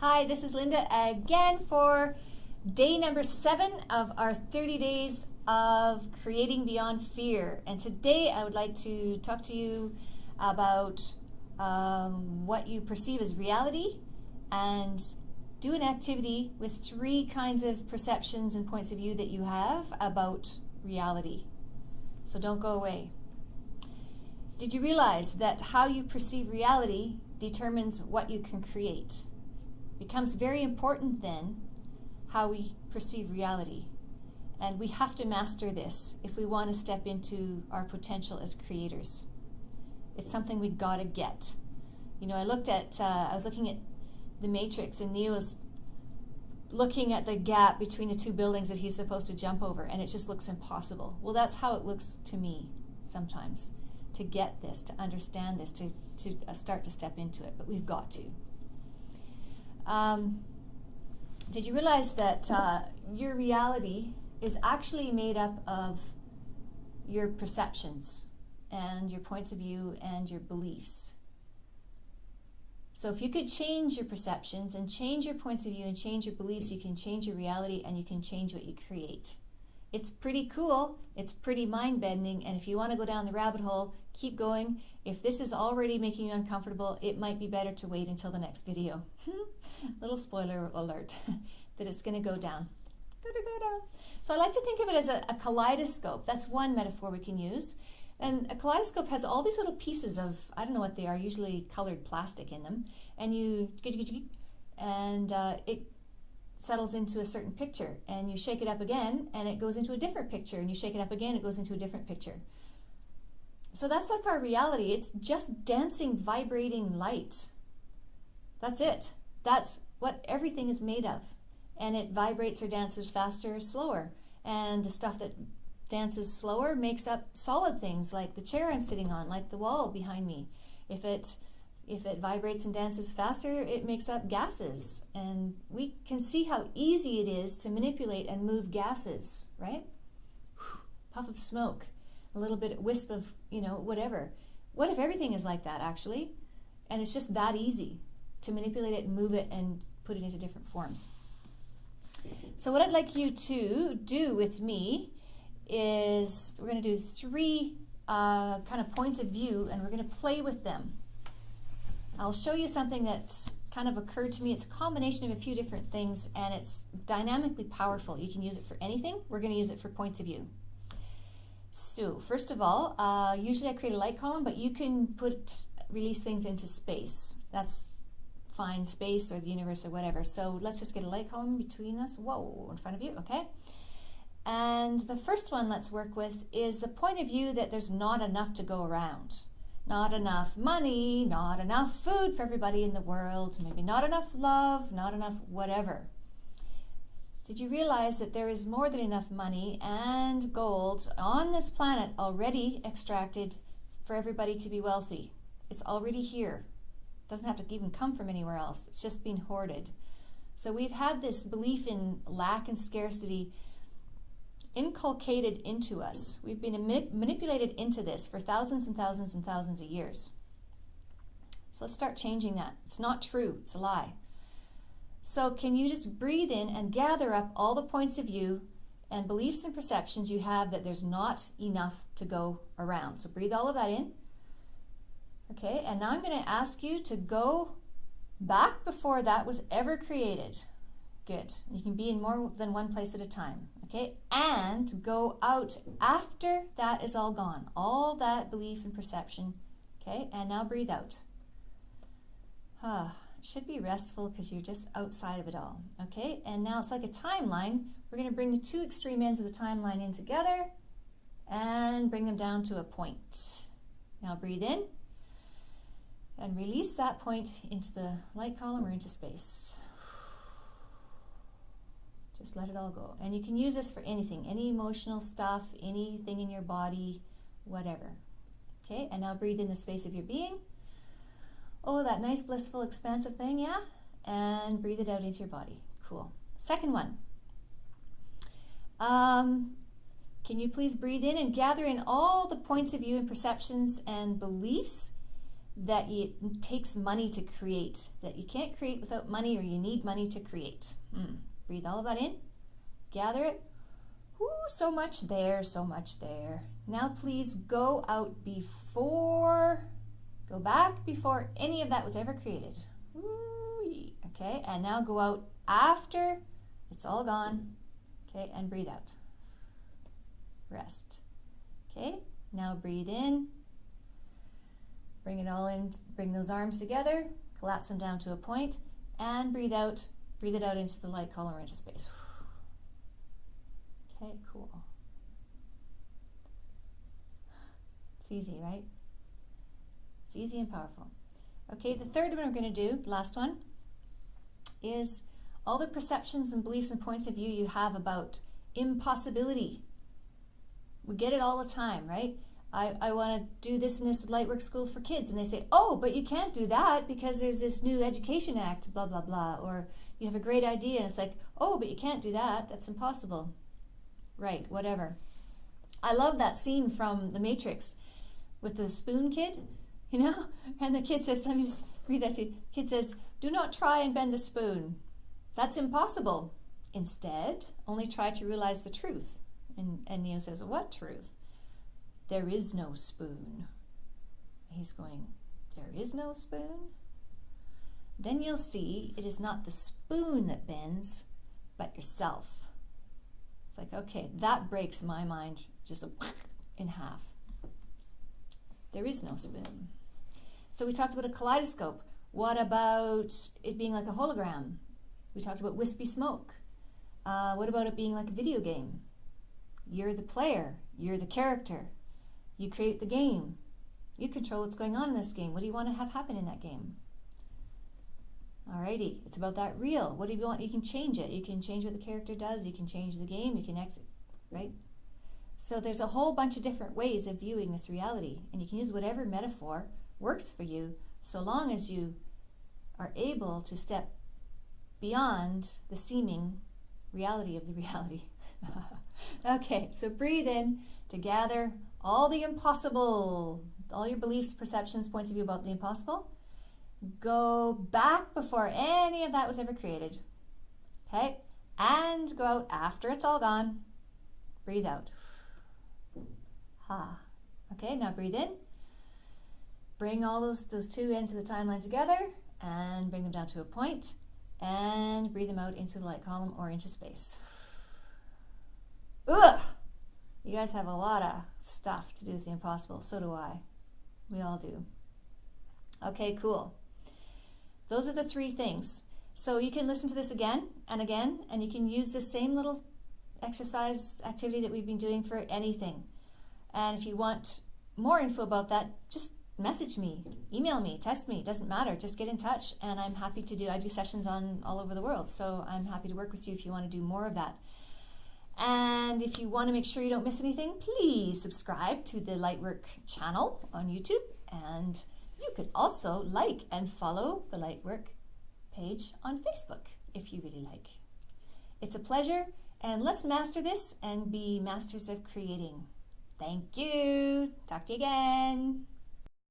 Hi, this is Linda again for day number 7 of our 30 days of creating beyond fear. And today I would like to talk to you about what you perceive as reality and do an activity with 3 kinds of perceptions and points of view that you have about reality. So don't go away. Did you realize that how you perceive reality determines what you can create? Becomes very important then how we perceive reality. And we have to master this if we want to step into our potential as creators. It's something we gotta get. You know, I was looking at the Matrix, and Neo's looking at the gap between the 2 buildings that he's supposed to jump over, and it just looks impossible. Well, that's how it looks to me sometimes, to get this, to understand this, to start to step into it, but we've got to. Did you realize that your reality is actually made up of your perceptions and your points of view and your beliefs? So if you could change your perceptions and change your points of view and change your beliefs, you can change your reality and you can change what you create. It's pretty cool, it's pretty mind-bending, and if you want to go down the rabbit hole, keep going. If this is already making you uncomfortable, it might be better to wait until the next video. Little spoiler alert, that it's going to go down. Go down. So I like to think of it as a kaleidoscope. That's one metaphor we can use. And a kaleidoscope has all these little pieces of, I don't know what they are, usually colored plastic in them, and it settles into a certain picture, and you shake it up again and it goes into a different picture, and you shake it up again, it goes into a different picture. So that's like our reality. It's just dancing, vibrating light. That's it. That's what everything is made of. And it vibrates or dances faster or slower. And the stuff that dances slower makes up solid things like the chair I'm sitting on, like the wall behind me. If it vibrates and dances faster, it makes up gases. And we can see how easy it is to manipulate and move gases, right? Puff of smoke, a little bit wisp of, whatever. What if everything is like that, actually? And it's just that easy to manipulate it, move it, and put it into different forms. So what I'd like you to do with me is we're going to do 3 kind of points of view, and we're going to play with them. I'll show you something that's kind of occurred to me. It's a combination of a few different things, and it's dynamically powerful. You can use it for anything. We're going to use it for points of view. So first of all, usually I create a light column, but you can release things into space. That's fine, space or the universe or whatever. So let's just get a light column between us. Whoa, in front of you, okay? And the first one let's work with is the point of view that there's not enough to go around. Not enough money, not enough food for everybody in the world, maybe not enough love, not enough whatever. Did you realize that there is more than enough money and gold on this planet already extracted for everybody to be wealthy? It's already here. It doesn't have to even come from anywhere else. It's just being hoarded. So we've had this belief in lack and scarcity inculcated into us. We've been manipulated into this for thousands and thousands and thousands of years. So let's start changing that. It's not true. It's a lie. So can you just breathe in and gather up all the points of view and beliefs and perceptions you have that there's not enough to go around. So breathe all of that in. Okay, and now I'm going to ask you to go back before that was ever created. Good. You can be in more than one place at a time. Okay, and go out after that is all gone. All that belief and perception. Okay, and now breathe out. It should be restful because you're just outside of it all. Okay, and now it's like a timeline. We're going to bring the 2 extreme ends of the timeline in together and bring them down to a point. Now breathe in and release that point into the light column or into space. Just let it all go. And you can use this for anything, any emotional stuff, anything in your body, whatever. Okay, and now breathe in the space of your being. Oh, that nice, blissful, expansive thing, yeah? And breathe it out into your body. Cool. Second one. Can you please breathe in and gather in all the points of view and perceptions and beliefs that it takes money to create, that you can't create without money, or you need money to create. Breathe all of that in, gather it. Ooh, so much there, so much there. Now please go out before, go back before any of that was ever created. Ooh, okay, and now go out after it's all gone. Okay, and breathe out. Rest. Okay, now breathe in. Bring it all in, bring those arms together, collapse them down to a point, and breathe out. Breathe it out into the light column or into space. Okay, cool. It's easy, right? It's easy and powerful. Okay, the third one we're going to do, the last one, is all the perceptions and beliefs and points of view you have about impossibility. We get it all the time, right? I want to do this in this Lightwork School for Kids, and they say, oh, but you can't do that because there's this new Education Act, blah, blah, blah. Or you have a great idea, and it's like, oh, but you can't do that. That's impossible. Right, whatever. I love that scene from The Matrix with the spoon kid, you know? And the kid says, let me just read that to you. The kid says, do not try and bend the spoon. That's impossible. Instead, only try to realize the truth. And Neo says, what truth? There is no spoon. He's going, there is no spoon? Then you'll see it is not the spoon that bends, but yourself. It's like, okay, that breaks my mind just in half. There is no spoon. So we talked about a kaleidoscope. What about it being like a hologram? We talked about wispy smoke. What about it being like a video game? You're the player. You're the character. You create the game. You control what's going on in this game. What do you want to have happen in that game? Alrighty, it's about that reel. What do you want? You can change it. You can change what the character does. You can change the game. You can exit, right? So there's a whole bunch of different ways of viewing this reality, and you can use whatever metaphor works for you, so long as you are able to step beyond the seeming reality of the reality. Okay, so breathe in to gather all the impossible, all your beliefs, perceptions, points of view about the impossible. Go back before any of that was ever created. Okay, and go out after it's all gone. Breathe out. Ha. Okay, now breathe in. Bring all those two ends of the timeline together and bring them down to a point, and breathe them out into the light column or into space. Ugh! You guys have a lot of stuff to do with the impossible. So do I. We all do. Okay, cool. Those are the three things. So you can listen to this again, and you can use the same little exercise activity that we've been doing for anything. And if you want more info about that, just message me, email me, text me, it doesn't matter. Just get in touch, and I'm happy to I do sessions on all over the world, so I'm happy to work with you if you want to do more of that. And if you want to make sure you don't miss anything, please subscribe to the Lightwork channel on YouTube, and you could also like and follow the Lightwork page on Facebook if you really like. It's a pleasure, and let's master this and be masters of creating. Thank you. Talk to you again.